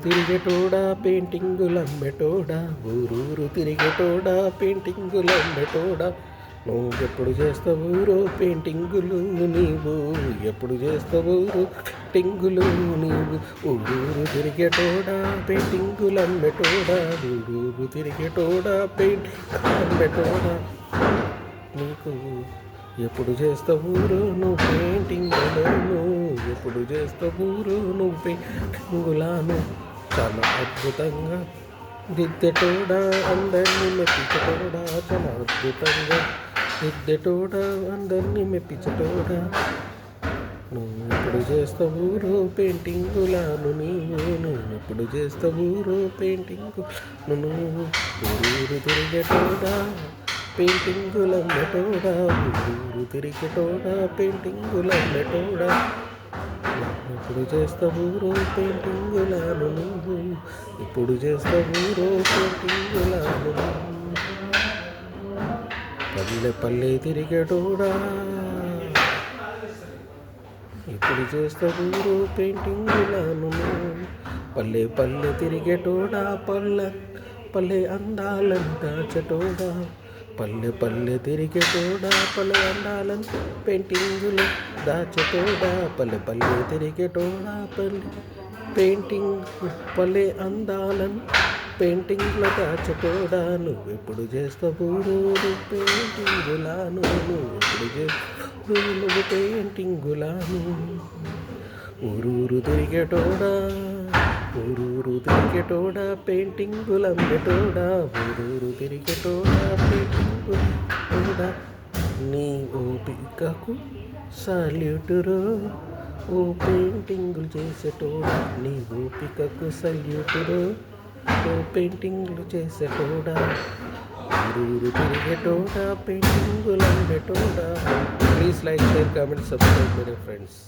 తిరిగేటోడా పెయింటింగులమ్మేటోడా, ఊరూరు తిరిగేటోడా పెయింటింగులమ్మేటోడా, నువ్వెప్పుడు చేస్తావు రో పెయింటింగులు నీవు, ఎప్పుడు చేస్తావు రో పెయింటింగులు నీవు, ఊరూరు తిరిగేటోడా పెయింటింగులమ్మేటోడా, ఊరూరు తిరిగేటోడా పెయింటింగులమ్మేటోడా, నీకు ఎప్పుడు చేస్తావు రో నువ్వు పెయింటింగులను, ఎప్పుడు చేస్తావు రో నువ్వు పెయింటింగులను, చాలా అద్భుతంగా దిద్దెటోడా అందరినీ మెప్పించటోడా, చాలా అద్భుతంగా దిద్దెటోడా అందరినీ మెప్పించటోడా, నువ్వు ఎప్పుడు చేస్తావు రో పెయింటింగులను నీవు, నువ్వు ఎప్పుడు చేస్తావు రో పెయింటింగులను నువ్వు, ఊరూరు తిరిగేటోడా పెయింటింగులమ్మేటోడా, ఊరూరు తిరిగేటోడా పెయింటింగులమ్మేటోడా, ఎప్పుడు చేస్తావు రో పెయింటింగులను నువ్వు, ఎప్పుడు చేస్తావు రో పెయింటింగులను పల్లె పల్లె తిరిగేటోడా, ఎప్పుడు చేస్తావు రో పెయింటింగులను, పల్లె పల్లె తిరిగేటోడా పల్లె పల్లె అందాలను దాచటోడా, పల్లె పల్లె తిరిగేటోడా పల్లె అందాలను పెయింటింగులు దాచటోడా, పల్లె పల్లె తిరిగేటోడా పల్లె పెయింటింగ్ పల్లె అందాలను పెయింటింగ్లో దాచటోడా, నువ్వెప్పుడు చేస్తావు రో పెయింటింగులను, నువ్వెప్పుడు చేస్తావు నువ్వు పెయింటింగులను, ఊరూరు తిరిగేటోడా, ఊరూరు తిరిగేటోడా పెయింటింగులమ్మేటోడా, ఊరూరు తిరిగేటోడా పెయింటింగులమ్మేటోడా, నీ ఓపికకు సల్యూటురో ఓ పెయింటింగులు చేసేటోడా, నీ ఓపికకు సల్యూటురో ఓ పెయింటింగ్లు చేసేటోడా, ఊరూరు తిరిగేటోడా పెయింటింగులమ్మేటోడా. Please like, share, comment, subscribe my friends.